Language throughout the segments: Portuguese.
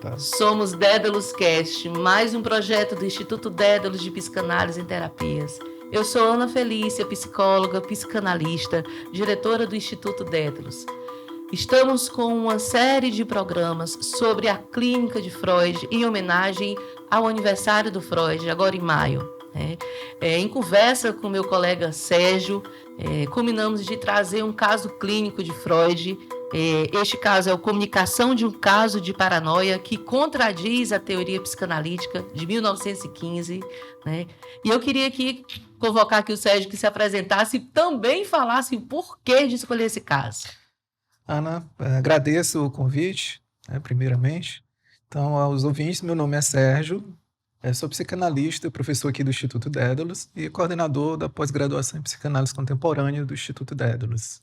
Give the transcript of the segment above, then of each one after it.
Tá. Somos Dédalus Cast, mais um projeto do Instituto Dédalus de Psicanálise em Terapias. Eu sou Ana Felícia, psicóloga, psicanalista, diretora do Instituto Dédalus. Estamos com uma série de programas sobre a clínica de Freud em homenagem ao aniversário do Freud, agora em maio. Em conversa com meu colega Sérgio, combinamos de trazer um caso clínico de Freud. Este caso é a comunicação de um caso de paranoia que contradiz a teoria psicanalítica de 1915. E eu queria aqui convocar aqui o Sérgio que se apresentasse e também falasse o porquê de escolher esse caso. Ana, agradeço o convite, primeiramente. Então, aos ouvintes, meu nome é Sérgio, sou psicanalista, professor aqui do Instituto Dédalus e coordenador da pós-graduação em psicanálise contemporânea do Instituto Dédalus.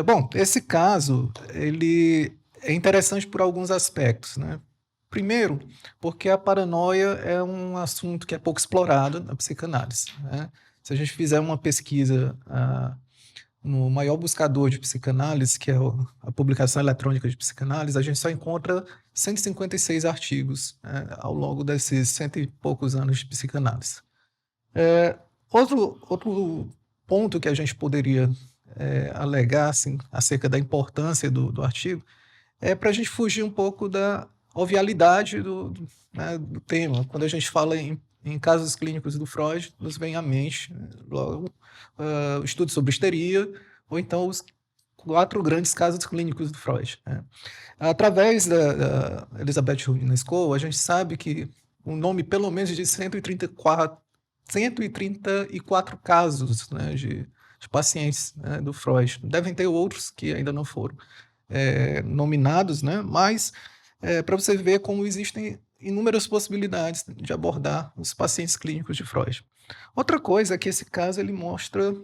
Bom, esse caso ele é interessante por alguns aspectos, né? Primeiro, porque a paranoia é um assunto que é pouco explorado na psicanálise, né? Se a gente fizer uma pesquisa no maior buscador de psicanálise, que é a publicação eletrônica de psicanálise, a gente só encontra 156 artigos, né, ao longo desses 100 e poucos anos de psicanálise. Outro ponto que a gente poderia alegar assim, acerca da importância do artigo é para a gente fugir um pouco da obvialidade do tema. Quando a gente fala em casos clínicos do Freud, nos vem à mente logo estudos sobre histeria, ou então os 4 grandes casos clínicos do Freud. Através da Elizabeth Rudinesco, a gente sabe que o nome pelo menos de 134 casos, né, de pacientes, né, do Freud. Devem ter outros que ainda não foram nominados, né, mas para você ver como existem inúmeras possibilidades de abordar os pacientes clínicos de Freud. Outra coisa é que esse caso ele mostra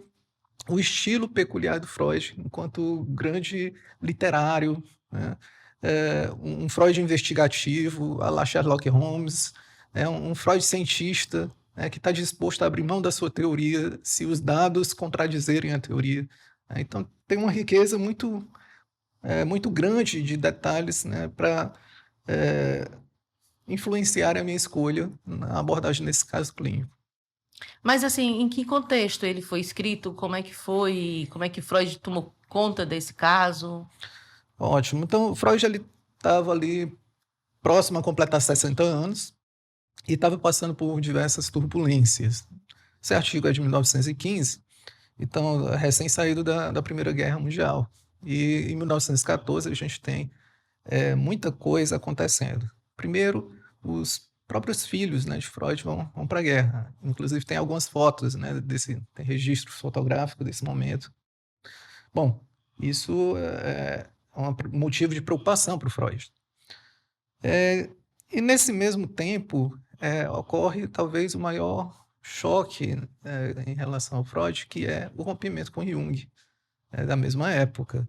o estilo peculiar do Freud enquanto grande literário, né? Um Freud investigativo, à la Sherlock Holmes, um Freud cientista, que está disposto a abrir mão da sua teoria se os dados contradizerem a teoria. Então, tem uma riqueza muito grande de detalhes, né, para influenciar a minha escolha na abordagem nesse caso clínico. Mas, assim, em que contexto ele foi escrito? Como é que foi? Como é que Freud tomou conta desse caso? Ótimo. Então, Freud estava ali próximo a completar 60 anos e estava passando por diversas turbulências. Esse artigo é de 1915, então, recém-saído da Primeira Guerra Mundial. E em 1914 a gente tem muita coisa acontecendo. Primeiro, os próprios filhos, né, de Freud vão para a guerra. Inclusive tem algumas fotos, né, tem registro fotográfico desse momento. Bom, isso é um motivo de preocupação para o Freud. E nesse mesmo tempo ocorre talvez o maior choque em relação ao Freud, que é o rompimento com Jung, da mesma época.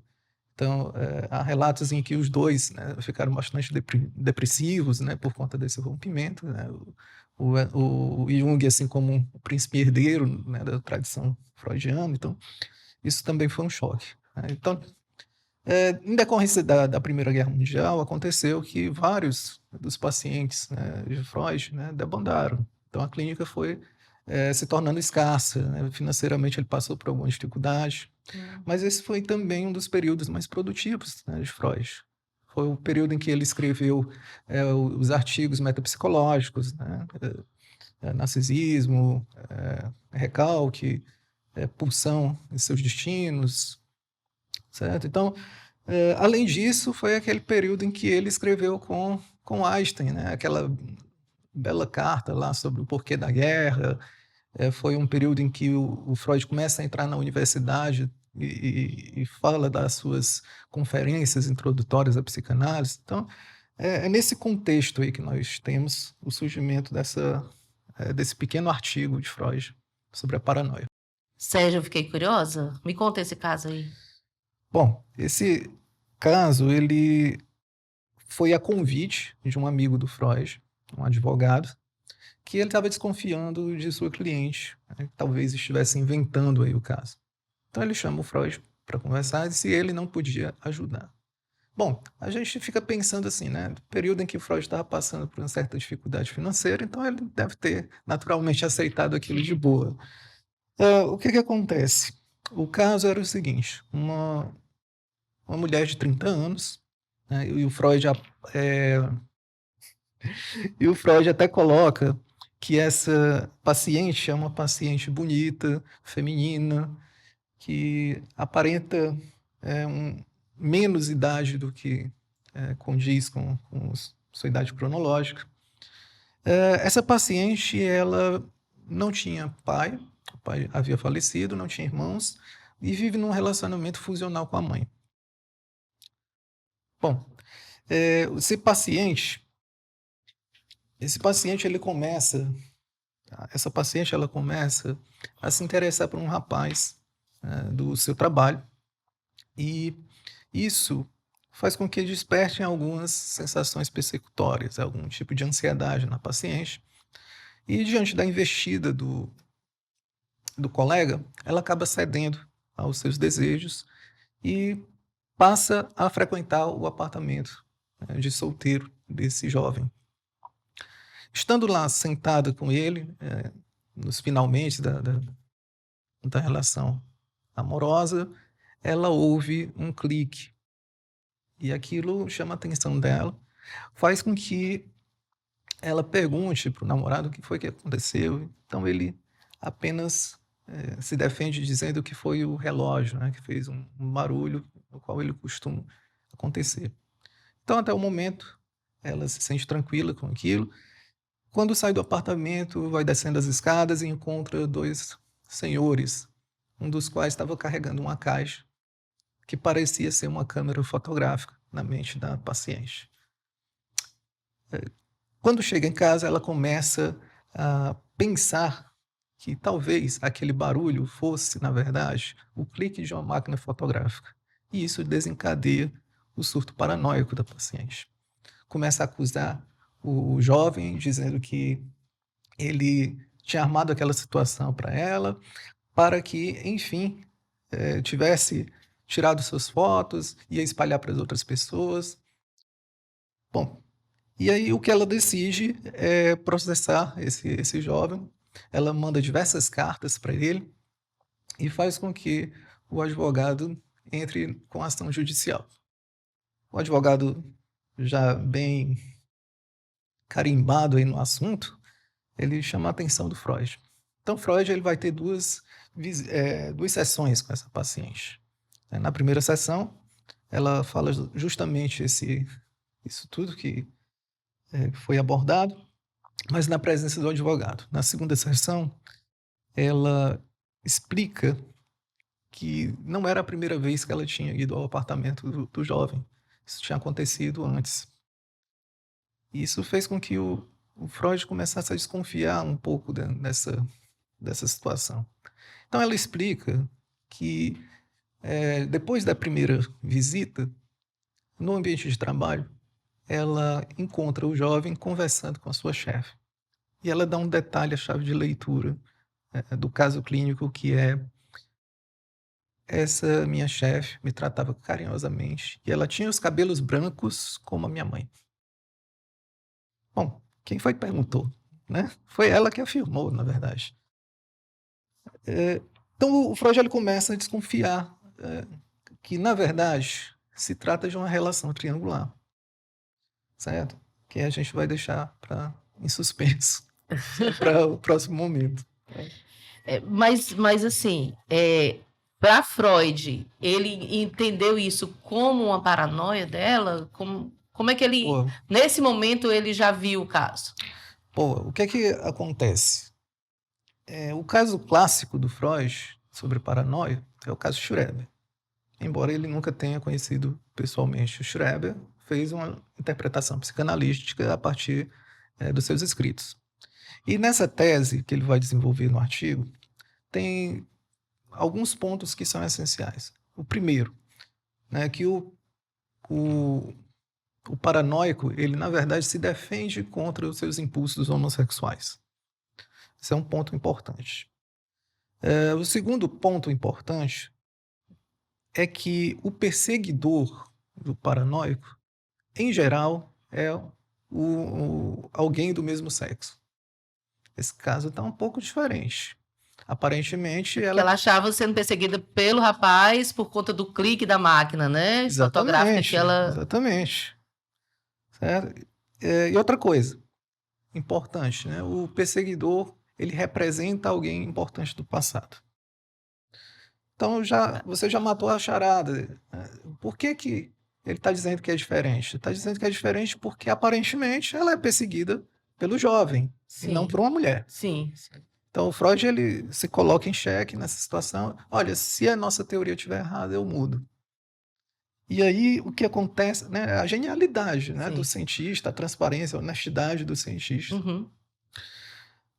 Então, há relatos em que os dois, né, ficaram bastante depressivos, né, por conta desse rompimento. Né? O Jung, assim como o príncipe herdeiro, né, da tradição freudiana, então isso também foi um choque. Né? Então, em decorrência da Primeira Guerra Mundial, aconteceu que vários dos pacientes, né, de Freud, né, debandaram. Então, a clínica foi se tornando escassa. Né? Financeiramente, ele passou por alguma dificuldade. Mas esse foi também um dos períodos mais produtivos, né, de Freud. Foi o período em que ele escreveu os artigos metapsicológicos, né, narcisismo, recalque, pulsão em seus destinos, certo? Então, além disso, foi aquele período em que ele escreveu com Einstein, né, aquela bela carta lá sobre o porquê da guerra. Foi um período em que o Freud começa a entrar na universidade e fala das suas conferências introdutórias à psicanálise. Então, é nesse contexto aí que nós temos o surgimento desse pequeno artigo de Freud sobre a paranoia. Sérgio, eu fiquei curiosa. Me conta esse caso aí. Bom, esse caso ele foi a convite de um amigo do Freud, um advogado, que ele estava desconfiando de sua cliente, né, que talvez estivesse inventando aí o caso. Então ele chama o Freud para conversar e disse que ele não podia ajudar. Bom, a gente fica pensando assim, né? No período em que Freud estava passando por uma certa dificuldade financeira, então ele deve ter naturalmente aceitado aquilo de boa. O que que acontece? O caso era o seguinte: uma mulher de 30 anos, né, é, e o Freud até coloca que essa paciente é uma paciente bonita, feminina, que aparenta menos idade do que condiz com sua idade cronológica. Essa paciente, ela não tinha pai, o pai havia falecido, não tinha irmãos, e vive num relacionamento funcional com a mãe. Bom, esse paciente, ele começa, essa paciente, ela começa a se interessar por um rapaz do seu trabalho, e isso faz com que desperte algumas sensações persecutórias, algum tipo de ansiedade na paciente, e diante da investida do colega, ela acaba cedendo aos seus desejos e passa a frequentar o apartamento de solteiro desse jovem. Estando lá sentada com ele, nos finalmente da relação amorosa, ela ouve um clique e aquilo chama a atenção dela, faz com que ela pergunte para o namorado o que foi que aconteceu. Então ele apenas se defende dizendo que foi o relógio, né, que fez um barulho, no qual ele costuma acontecer. Então, até o momento, ela se sente tranquila com aquilo. Quando sai do apartamento, vai descendo as escadas e encontra dois senhores, um dos quais estava carregando uma caixa que parecia ser uma câmera fotográfica na mente da paciente. Quando chega em casa, ela começa a pensar que talvez aquele barulho fosse, na verdade, o clique de uma máquina fotográfica. E isso desencadeia o surto paranoico da paciente. Começa a acusar o jovem, dizendo que ele tinha armado aquela situação para ela, para que, enfim, tivesse tirado suas fotos, ia espalhar para as outras pessoas. Bom, e aí o que ela decide é processar esse jovem. Ela manda diversas cartas para ele e faz com que o advogado entre com ação judicial. O advogado, já bem carimbado aí no assunto, ele chama a atenção do Freud. Então, Freud ele vai ter duas sessões com essa paciente. Na primeira sessão, ela fala justamente isso tudo que foi abordado, mas na presença do advogado. Na segunda sessão, ela explica que não era a primeira vez que ela tinha ido ao apartamento do jovem. Isso tinha acontecido antes. E isso fez com que o Freud começasse a desconfiar um pouco dessa situação. Então ela explica que depois da primeira visita, no ambiente de trabalho, ela encontra o jovem conversando com a sua chefe. E ela dá um detalhe, a chave de leitura do caso clínico, que é: essa minha chefe me tratava carinhosamente e ela tinha os cabelos brancos como a minha mãe. Bom, quem foi que perguntou, né? Foi ela que afirmou, na verdade. Então o Freud ele começa a desconfiar que, na verdade, se trata de uma relação triangular, certo? Que a gente vai deixar em suspenso para o próximo momento. Mas assim, para Freud, ele entendeu isso como uma paranoia dela? Como é que ele, nesse momento, ele já viu o caso? O que é que acontece? O caso clássico do Freud sobre paranoia é o caso Schreber. Embora ele nunca tenha conhecido pessoalmente o Schreber, fez uma interpretação psicanalística a partir dos seus escritos. E nessa tese que ele vai desenvolver no artigo, tem alguns pontos que são essenciais. O primeiro, né, que o paranoico, ele na verdade se defende contra os seus impulsos homossexuais. Esse é um ponto importante. O segundo ponto importante é que o perseguidor do paranoico, em geral, é alguém do mesmo sexo. Esse caso está um pouco diferente. Aparentemente, Que ela achava sendo perseguida pelo rapaz por conta do clique da máquina, né? Fotográfica que ela... Exatamente. Certo? E outra coisa importante, né? O perseguidor, ele representa alguém importante do passado. Então, você já matou a charada. Por que ele está dizendo que é diferente? Está dizendo que é diferente porque, aparentemente, ela é perseguida pelo jovem, e não por uma mulher. Sim. Então, o Freud ele se coloca em xeque nessa situação. Olha, se a nossa teoria estiver errada, eu mudo. E aí, o que acontece, né? A genialidade, né, do cientista, a transparência, a honestidade do cientista. Uhum.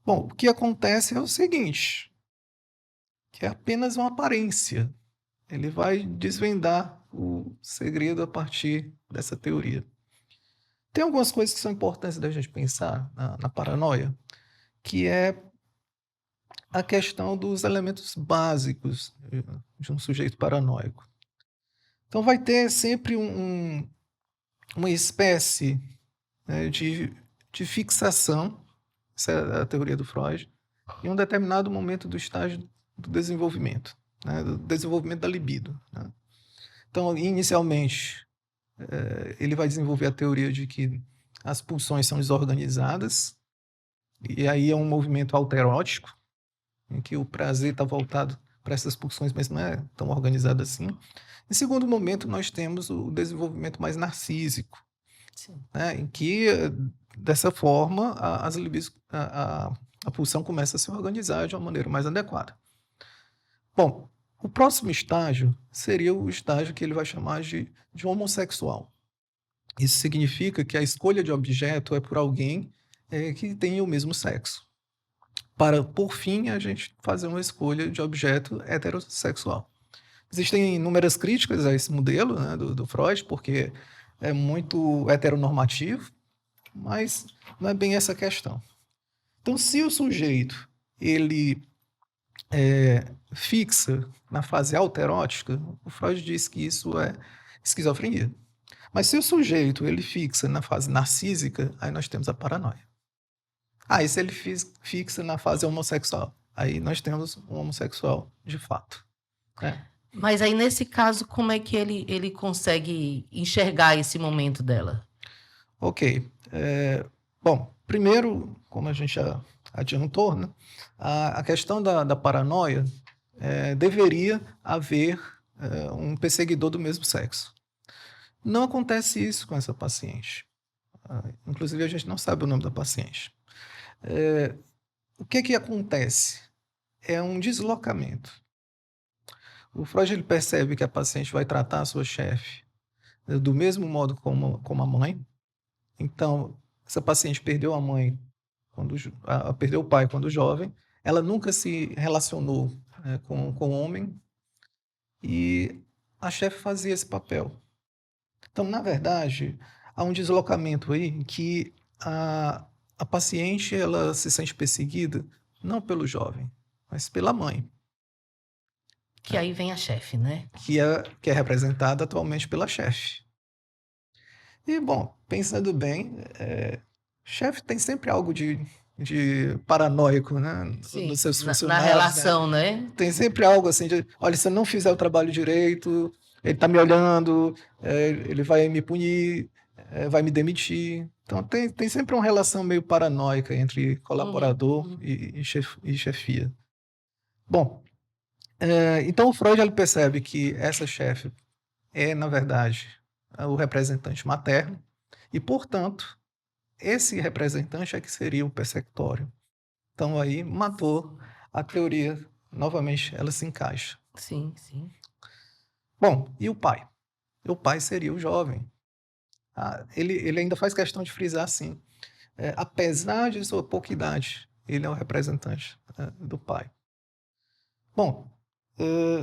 Bom, o que acontece é o seguinte, que é apenas uma aparência. Ele vai desvendar o segredo a partir dessa teoria. Tem algumas coisas que são importantes da gente pensar na paranoia, que é a questão dos elementos básicos de um sujeito paranoico. Então vai ter sempre uma espécie, né, de fixação, essa é a teoria do Freud, em um determinado momento do estágio do desenvolvimento, né, do desenvolvimento da libido. Né? Então, inicialmente, ele vai desenvolver a teoria de que as pulsões são desorganizadas, e aí é um movimento autoerótico, em que o prazer está voltado para essas pulsões, mas não é tão organizado assim. Em segundo momento, nós temos o desenvolvimento mais narcísico, né, em que, dessa forma, a pulsão começa a se organizar de uma maneira mais adequada. Bom, o próximo estágio seria o estágio que ele vai chamar de homossexual. Isso significa que a escolha de objeto é por alguém que tem o mesmo sexo. Para, por fim, a gente fazer uma escolha de objeto heterossexual. Existem inúmeras críticas a esse modelo, né, do Freud, porque é muito heteronormativo, mas não é bem essa questão. Então, se o sujeito ele fixa na fase autoerótica, o Freud diz que isso é esquizofrenia. Mas se o sujeito ele fixa na fase narcísica, aí nós temos a paranoia. E se ele fixa na fase homossexual, aí nós temos um homossexual de fato. Mas aí, nesse caso, como é que ele consegue enxergar esse momento dela? Ok. Bom, primeiro, como a gente já adiantou, né, a questão da paranoia, deveria haver um perseguidor do mesmo sexo. Não acontece isso com essa paciente. Inclusive, a gente não sabe o nome da paciente. O que acontece? É um deslocamento. O Freud ele percebe que a paciente vai tratar a sua chefe do mesmo modo como a mãe. Então, essa paciente perdeu a mãe, perdeu o pai quando jovem, ela nunca se relacionou com o homem e a chefe fazia esse papel. Então, na verdade, há um deslocamento aí em que a paciente ela se sente perseguida não pelo jovem, mas pela mãe. Que aí vem a chefe, né? Que é representada atualmente pela chefe. E, bom, pensando bem, chefe tem sempre algo de paranoico, né? Sim, nos seus funcionários. na relação, né? Tem sempre algo assim de, olha, se eu não fizer o trabalho direito, ele está me olhando, ele vai me punir, vai me demitir. Então, tem sempre uma relação meio paranoica entre colaborador e chefia. Bom, então o Freud ele percebe que essa chefe é, na verdade, o representante materno e, portanto, esse representante é que seria o persecutório. Então, aí matou a teoria, novamente, ela se encaixa. Sim, sim. Bom, e o pai? O pai seria o jovem. Ele ainda faz questão de frisar assim, apesar de sua pouca idade, ele é o representante do pai. Bom,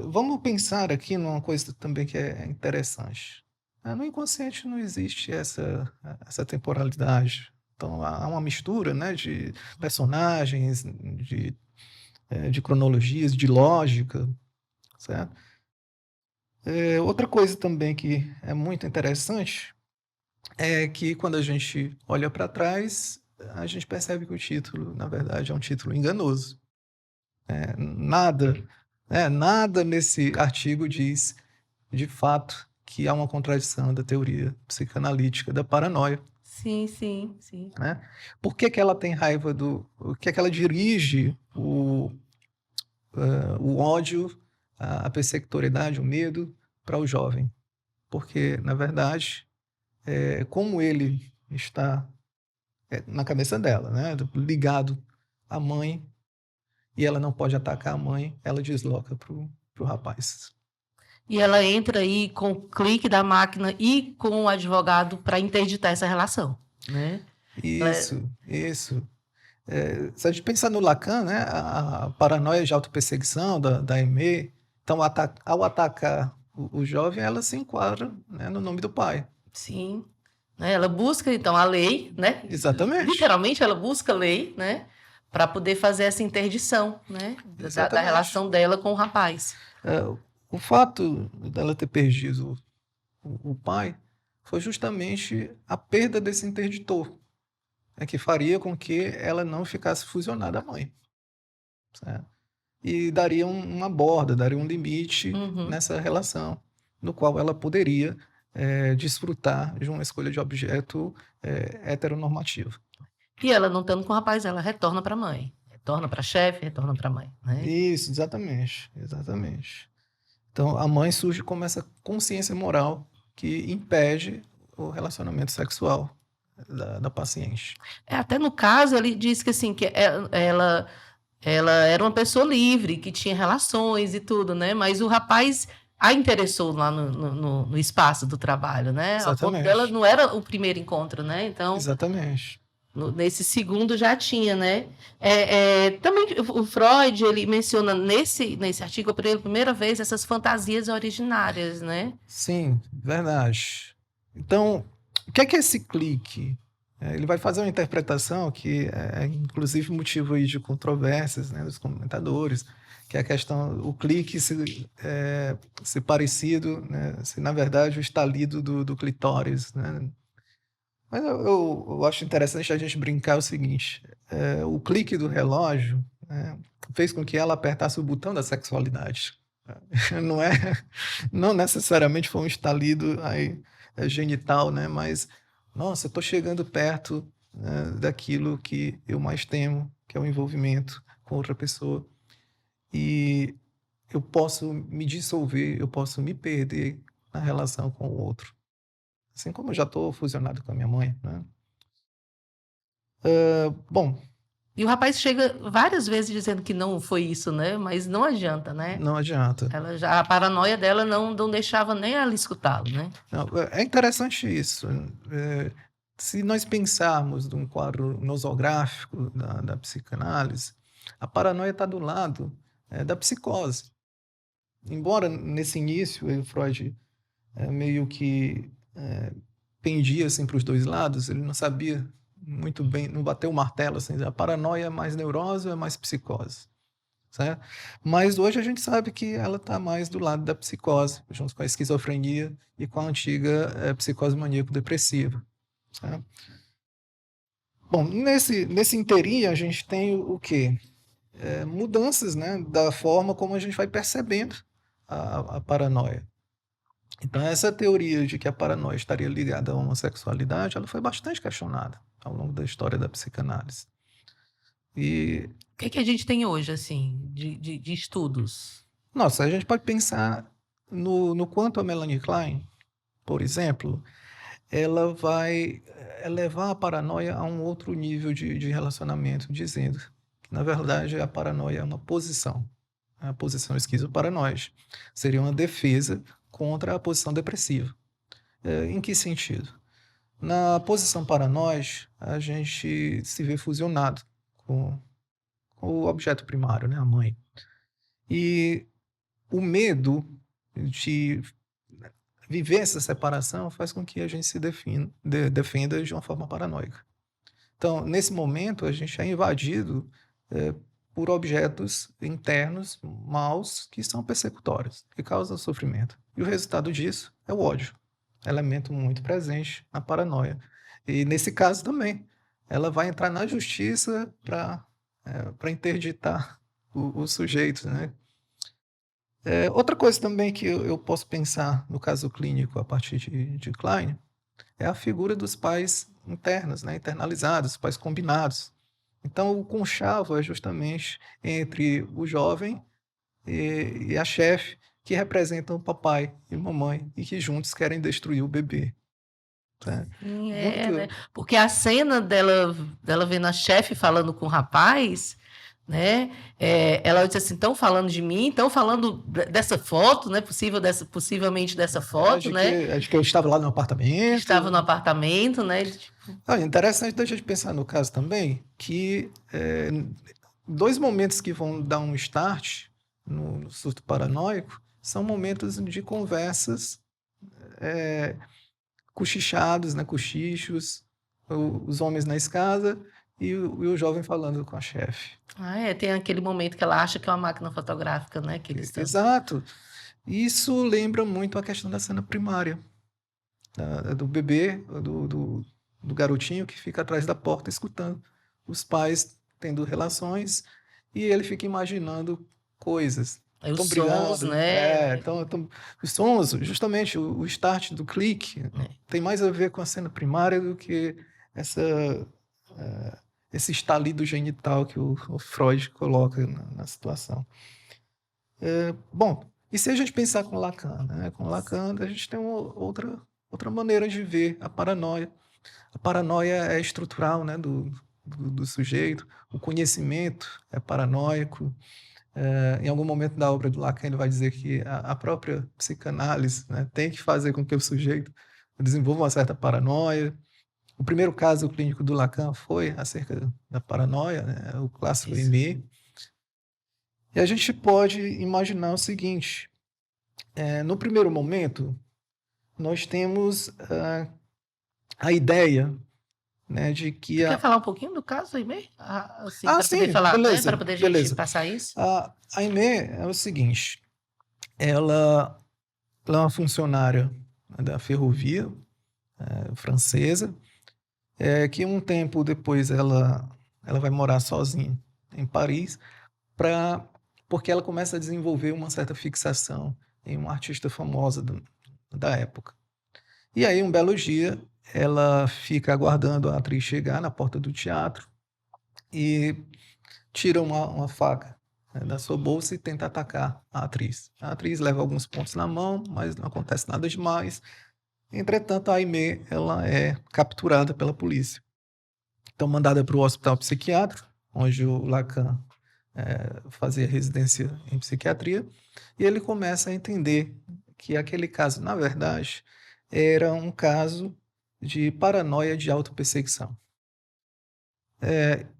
vamos pensar aqui numa coisa também que é interessante. No inconsciente não existe essa temporalidade. Então, há uma mistura, né, de personagens, de cronologias, de lógica, certo? Outra coisa também que é muito interessante é que quando a gente olha para trás, a gente percebe que o título, na verdade, é um título enganoso. Nada, nada nesse artigo diz, de fato, que há uma contradição da teoria psicanalítica da paranoia. Sim, sim, sim. Né? Por que que ela tem raiva do... Por que que ela dirige o ódio, a persecutoriedade, o medo para o jovem? Porque, na verdade, como ele está na cabeça dela, né, ligado à mãe, e ela não pode atacar a mãe, ela desloca pro rapaz. E ela entra aí com o clique da máquina e com o advogado para interditar essa relação, né? Isso. Se a gente pensar no Lacan, né, a paranoia de autoperseguição da Aimee, então ao atacar o jovem, ela se enquadra, né, no nome do pai. Sim. Né? Ela busca, então, a lei, né? Exatamente. Literalmente, ela busca a lei, né? Para poder fazer essa interdição, né? Da relação dela com o rapaz. O fato dela ter perdido o pai foi justamente a perda desse interditor, que faria com que ela não ficasse fusionada à mãe. Certo? E daria uma borda, daria um limite nessa relação, no qual ela poderia desfrutar de uma escolha de objeto heteronormativo. E ela não estando com o rapaz, ela retorna para a mãe. Retorna para a chefe, retorna para a mãe. Né? Isso, exatamente. Então, a mãe surge como essa consciência moral que impede o relacionamento sexual da paciente. Até no caso, ele diz que, assim, que ela era uma pessoa livre, que tinha relações e tudo, né? Mas o rapaz a interessou lá no espaço do trabalho, né? A ponto dela não era o primeiro encontro, né? Então, exatamente. Nesse segundo já tinha, né? Também o Freud, ele menciona nesse artigo, pela primeira vez, essas fantasias originárias, né? Sim, verdade. Então, o que é esse clique? Ele vai fazer uma interpretação que é, inclusive, motivo aí de controvérsias, né, dos comentadores, que é a questão, o clique se parecido, né, se na verdade o estalido do clitóris, né? Mas eu acho interessante a gente brincar o seguinte, o clique do relógio, né, fez com que ela apertasse o botão da sexualidade. Não necessariamente foi um estalido aí, genital, né? Mas, nossa, eu estou chegando perto, né, daquilo que eu mais temo, que é o envolvimento com outra pessoa. E eu posso me dissolver, eu posso me perder na relação com o outro. Assim como eu já estou fusionado com a minha mãe, né? Bom... E o rapaz chega várias vezes dizendo que não foi isso, né? Mas não adianta, né? Não adianta. A paranoia dela não deixava nem ela escutá-lo, né? Não, é interessante isso. Se nós pensarmos de um quadro nosográfico da psicanálise, a paranoia está do lado da psicose. Embora nesse início o Freud meio que pendia assim, para os dois lados, ele não sabia muito bem, não bateu o martelo, assim, a paranoia é mais neurose ou é mais psicose? Certo? Mas hoje a gente sabe que ela está mais do lado da psicose, junto com a esquizofrenia e com a antiga psicose maníaco-depressiva. Certo? Bom, nesse inteirinho a gente tem o quê? Mudanças, né, da forma como a gente vai percebendo a paranoia. Então, essa teoria de que a paranoia estaria ligada à homossexualidade, ela foi bastante questionada ao longo da história da psicanálise. E o que a gente tem hoje, assim, de estudos? Nossa, a gente pode pensar no quanto a Melanie Klein, por exemplo, ela vai levar a paranoia a um outro nível de relacionamento, dizendo que, na verdade, a paranoia é uma posição. A posição esquizoparanoide seria uma defesa contra a posição depressiva. Em que sentido? Na posição paranoide, a gente se vê fusionado com o objeto primário, né, a mãe. E o medo de viver essa separação faz com que a gente se defenda de uma forma paranoica. Então, nesse momento, a gente é invadido por objetos internos maus que são persecutórios, que causam sofrimento. E o resultado disso é o ódio, elemento muito presente na paranoia. E nesse caso também, ela vai entrar na justiça para interditar o sujeito, né? Outra coisa também que eu posso pensar no caso clínico a partir de Klein é a figura dos pais internos, né? Internalizados, pais combinados. Então, o conchavo é justamente entre o jovem e a chefe, que representam o papai e mamãe e que juntos querem destruir o bebê. Né? Sim, Muito, né? Porque a cena dela vendo a chefe falando com o rapaz, né? Ela disse assim, estão falando de mim, estão falando dessa foto, né? Possivelmente dessa foto, né? de que eu estava lá no Que apartamento. estava no apartamento, né? Interessante da gente pensar no caso também que dois momentos que vão dar um start no surto paranoico são momentos de conversas cochichados, né, cochichos, os homens na escada e o jovem falando com a chefe. Tem aquele momento que ela acha que é uma máquina fotográfica, né? Que eles estão... Exato. Isso lembra muito a questão da cena primária, do bebê, do garotinho que fica atrás da porta escutando os pais tendo relações e ele fica imaginando coisas. Os Estão sons, brigando, né? os sons, justamente o start do clique, tem mais a ver com a cena primária do que esse estalido genital que o Freud coloca na situação. Bom, e se a gente pensar com Lacan, né? Com Lacan a gente tem outra maneira de ver a paranoia. A paranoia é estrutural, né, do sujeito, o conhecimento é paranoico. Em algum momento da obra do Lacan ele vai dizer que a própria psicanálise, né, tem que fazer com que o sujeito desenvolva uma certa paranoia. O primeiro caso clínico do Lacan foi acerca da paranoia, né, o clássico Aimé. E a gente pode imaginar o seguinte, no primeiro momento nós temos a ideia, né, de que... Quer falar um pouquinho do caso, Aimé? Assim, para sim, poder falar, beleza, né? Para poder a gente passar isso? A Aimé é o seguinte, ela é uma funcionária da ferrovia francesa, que um tempo depois ela vai morar sozinha em Paris, porque ela começa a desenvolver uma certa fixação em uma artista famosa da época. E aí, um belo dia, ela fica aguardando a atriz chegar na porta do teatro e tira uma faca da sua bolsa e tenta atacar a atriz. A atriz leva alguns pontos na mão, mas não acontece nada demais. Entretanto, a Aimé ela é capturada pela polícia. Então, mandada para o hospital psiquiátrico, onde o Lacan fazia residência em psiquiatria, e ele começa a entender que aquele caso, na verdade, era um caso de paranoia de autoperseguição.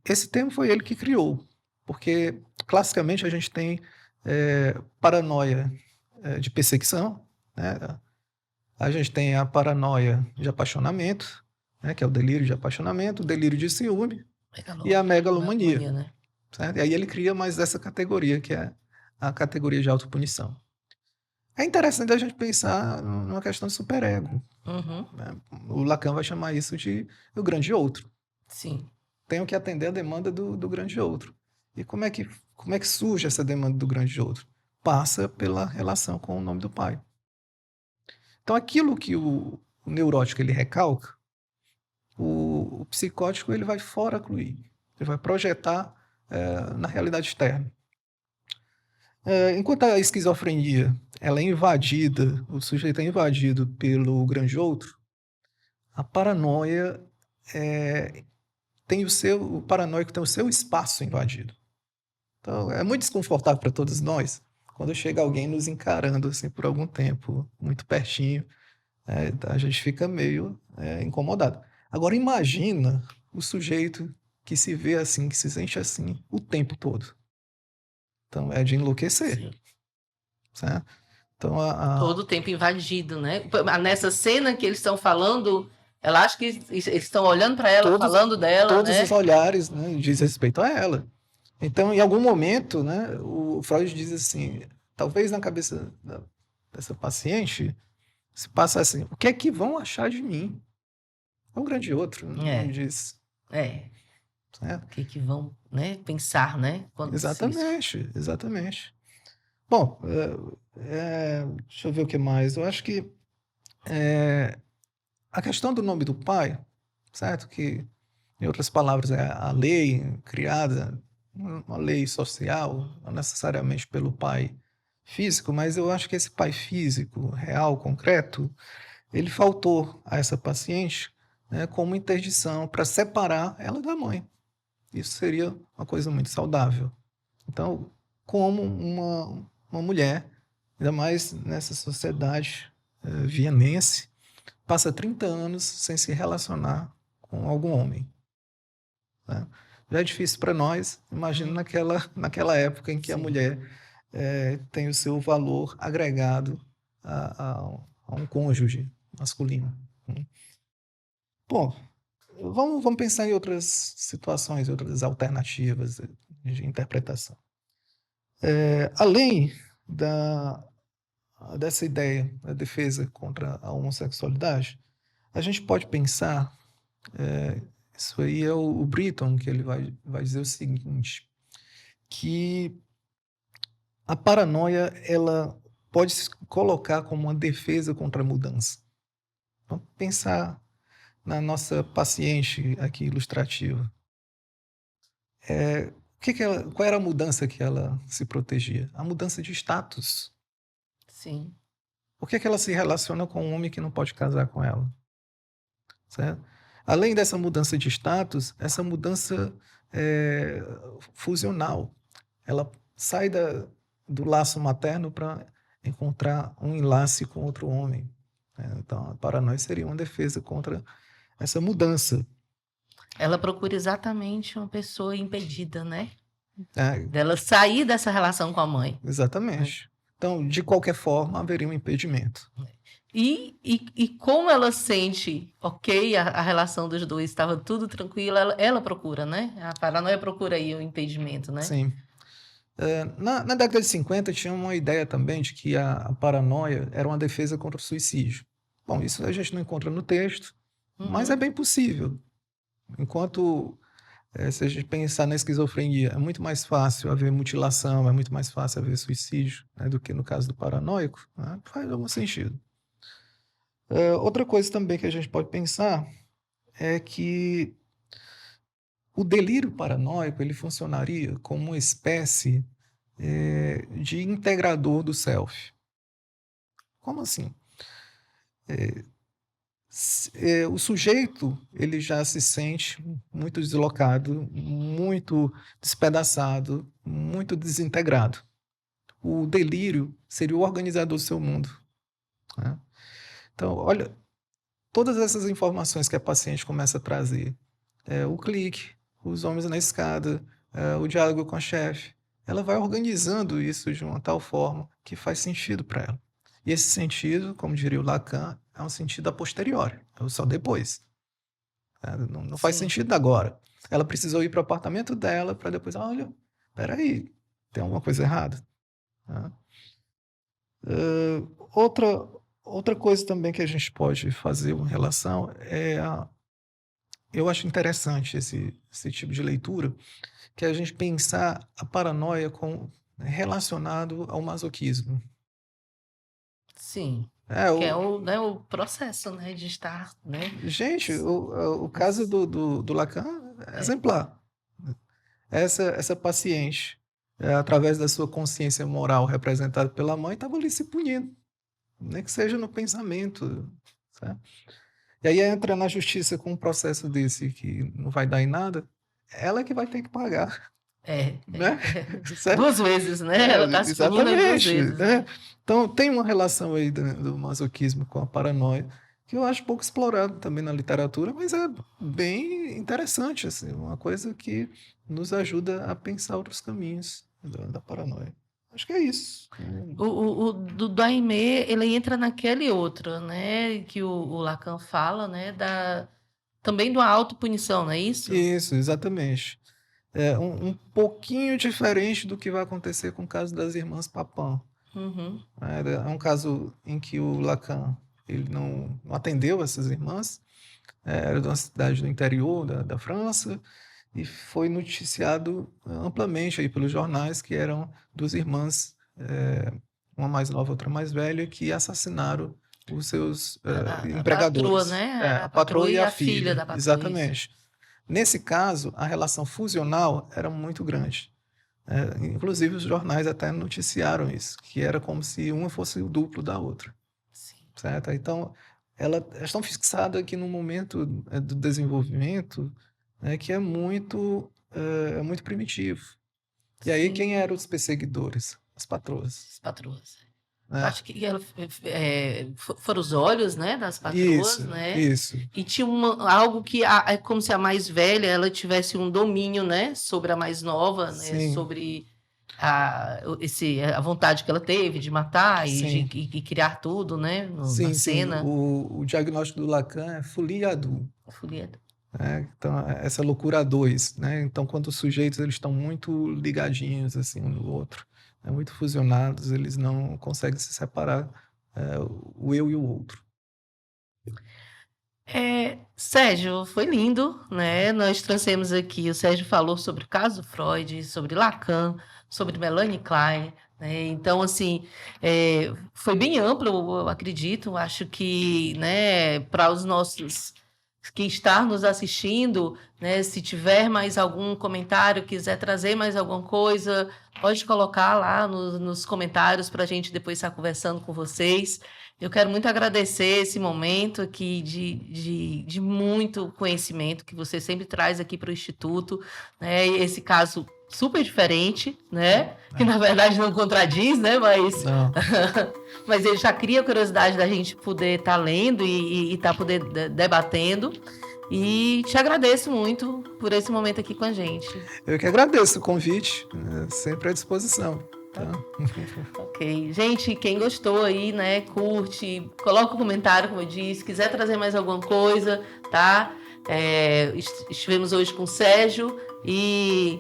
Esse termo foi ele que criou, porque classicamente a gente tem paranoia de perseguição, né? A gente tem a paranoia de apaixonamento, né? Que é o delírio de apaixonamento, o delírio de ciúme e a megalomania. Né? Certo? E aí ele cria mais essa categoria, que é a categoria de autopunição. É interessante a gente pensar numa questão de superego. Né? O Lacan vai chamar isso de o grande outro. Sim. Tenho que atender a demanda do grande outro. E como é que surge essa demanda do grande outro? Passa pela relação com o nome do pai. Então, aquilo que o neurótico ele recalca, o psicótico ele vai fora-cluir. Ele vai projetar na realidade externa. Enquanto a esquizofrenia ela é invadida, o sujeito é invadido pelo grande outro, a paranoia o paranoico tem o seu espaço invadido. Então, é muito desconfortável para todos nós quando chega alguém nos encarando assim por algum tempo, muito pertinho, a gente fica meio incomodado. Agora, imagina o sujeito que se vê assim, que se sente assim o tempo todo. Então, é de enlouquecer. Certo? Então, todo o tempo invadido, né? Nessa cena que eles estão falando, ela acha que eles estão olhando para ela, falando dela, todos os olhares, né, diz respeito a ela. Então, em algum momento, né, o Freud diz assim, talvez na cabeça da dessa paciente se passa assim: o que é que vão achar de mim? É um grande outro, o nome diz. O que vão, né, pensar, né? Exatamente, exatamente. Bom, deixa eu ver o que mais. Eu acho que a questão do nome do pai, certo? Que, em outras palavras, é a lei criada, uma lei social, não necessariamente pelo pai físico, mas eu acho que esse pai físico, real, concreto, ele faltou a essa paciente, né, como interdição para separar ela da mãe. Isso seria uma coisa muito saudável. Então, como uma mulher, ainda mais nessa sociedade vienense, passa 30 anos sem se relacionar com algum homem, né? Já é difícil para nós, imagina naquela época em que a mulher tem o seu valor agregado a um cônjuge masculino. Bom, vamos pensar em outras situações, outras alternativas de interpretação. Além dessa ideia da defesa contra a homossexualidade, a gente pode pensar, isso aí é o Britton, que ele vai dizer o seguinte, que a paranoia ela pode se colocar como uma defesa contra a mudança. Vamos pensar na nossa paciente aqui ilustrativa. Qual era a mudança que ela se protegia? A mudança de status. Sim. Por que ela se relaciona com um homem que não pode casar com ela? Certo? Além dessa mudança de status, essa mudança fusional. Ela sai do laço materno para encontrar um enlace com outro homem. Então, a paranoia seria uma defesa contra essa mudança. Ela procura exatamente uma pessoa impedida, né? É, Dela sair dessa relação com a mãe. Exatamente. Então, de qualquer forma, haveria um impedimento. E como ela sente, ok, a relação dos dois estava tudo tranquilo, ela procura, né? A paranoia procura aí o impedimento, né? Sim. Na década de 50, tinha uma ideia também de que a paranoia era uma defesa contra o suicídio. Bom, isso a gente não encontra no texto, mas é bem possível. Enquanto, se a gente pensar na esquizofrenia, é muito mais fácil haver mutilação, é muito mais fácil haver suicídio, né, do que no caso do paranoico, né? Faz algum sentido. Outra coisa também que a gente pode pensar é que o delírio paranoico ele funcionaria como uma espécie de integrador do self. Como assim? O sujeito ele já se sente muito deslocado, muito despedaçado, muito desintegrado. O delírio seria o organizador do seu mundo, né? Então, olha, todas essas informações que a paciente começa a trazer, o clique, os homens na escada, o diálogo com a chefe, ela vai organizando isso de uma tal forma que faz sentido para ela. E esse sentido, como diria o Lacan, é um sentido a posteriori, é só depois. Não faz sentido agora. Ela precisou ir para o apartamento dela para depois, olha, peraí, tem alguma coisa errada. Outra coisa também que a gente pode fazer em relação eu acho interessante esse tipo de leitura, que é a gente pensar a paranoia relacionado ao masoquismo. Sim. Que é o processo, né, de estar, né? Gente, o caso do Lacan é exemplar. Essa paciente, através da sua consciência moral representada pela mãe, estava ali se punindo, nem que seja no pensamento, certo? E aí entra na justiça com um processo desse que não vai dar em nada, ela que vai ter que pagar. Né? Duas vezes, né? Ela está se punindo duas vezes. Né? Então, tem uma relação aí do masoquismo com a paranoia, que eu acho pouco explorado também na literatura, mas é bem interessante, assim, uma coisa que nos ajuda a pensar outros caminhos da paranoia. Acho que é isso. O do Daimé, ele entra naquele outro, né? Que o Lacan fala, né? Também da autopunição, não é isso? Isso, exatamente. É um pouquinho diferente do que vai acontecer com o caso das irmãs Papin. Uhum. É um caso em que o Lacan ele não atendeu essas irmãs, era de uma cidade do interior da França, e foi noticiado amplamente aí pelos jornais que eram duas irmãs, uma mais nova, outra mais velha, que assassinaram os seus A patroa, empregadores, né? A a patroa patroa e e a a filha filha, da patroa, isso. exatamente. Nesse caso, a relação fusional era muito grande. Inclusive, os jornais até noticiaram isso, que era como se uma fosse o duplo da outra, Sim. certo? Então, elas estão fixadas aqui no momento do desenvolvimento, né, que é muito primitivo. E aí, Sim, quem eram os perseguidores? As patroas, as patroas. Eu né? acho que foram os olhos, né, das patroas, Isso, né? isso. E tinha algo que é como se a mais velha ela tivesse um domínio, né, sobre a mais nova, né, Sim, sobre a vontade que ela teve de matar sim, e criar tudo, né, na sim, sim. cena. O diagnóstico do Lacan é folia à deux, A folia. né? Então, essa loucura a dois, né? Então, quando os sujeitos eles estão muito ligadinhos assim um no outro, né? Muito fusionados, eles não conseguem se separar, o eu e o outro. Sérgio, foi lindo, né? Nós trouxemos aqui, o Sérgio falou sobre o caso Freud, sobre Lacan, sobre Melanie Klein, né? Então, assim, foi bem amplo, eu acredito. Acho que, né, para os nossos que está nos assistindo, né, se tiver mais algum comentário, quiser trazer mais alguma coisa, pode colocar lá nos comentários para a gente depois estar conversando com vocês. Eu quero muito agradecer esse momento aqui de muito conhecimento que você sempre traz aqui para o Instituto, né? E esse caso super diferente, né? Que na verdade não contradiz, né? Mas, Não, mas ele já cria a curiosidade da gente poder estar lendo e estar poder debatendo. E te agradeço muito por esse momento aqui com a gente. eu que agradeço o convite, sempre à disposição. Tá? Ok. Gente, quem gostou aí, né, curte, coloca um comentário, como eu disse, quiser trazer mais alguma coisa, tá? Estivemos hoje com o Sérgio e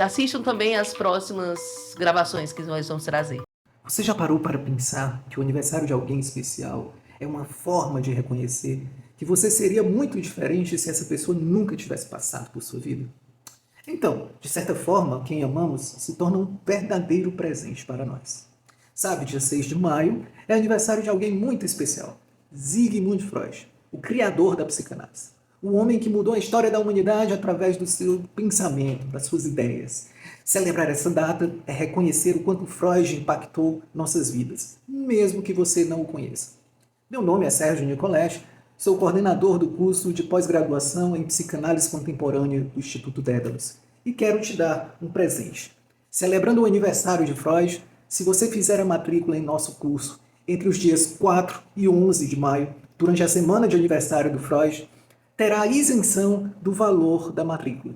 assistam também as próximas gravações que nós vamos trazer. Você já parou para pensar que o aniversário de alguém especial é uma forma de reconhecer que você seria muito diferente se essa pessoa nunca tivesse passado por sua vida? Então, de certa forma, quem amamos se torna um verdadeiro presente para nós. Sabe, dia 6 de maio é aniversário de alguém muito especial, Sigmund Freud, o criador da psicanálise. O homem que mudou a história da humanidade através do seu pensamento, das suas ideias. Celebrar essa data é reconhecer o quanto Freud impactou nossas vidas, mesmo que você não o conheça. Meu nome é Sérgio Nicoletti, sou coordenador do curso de pós-graduação em Psicanálise Contemporânea do Instituto Dédalus e quero te dar um presente. Celebrando o aniversário de Freud, se você fizer a matrícula em nosso curso entre os dias 4 e 11 de maio, durante a semana de aniversário do Freud, terá a isenção do valor da matrícula.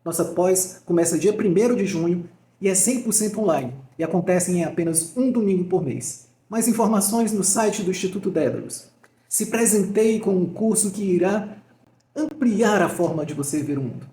Nossa pós começa dia 1º de junho e é 100% online e acontece em apenas um domingo por mês. Mais informações no site do Instituto Dédalus. Se presenteie com um curso que irá ampliar a forma de você ver o mundo.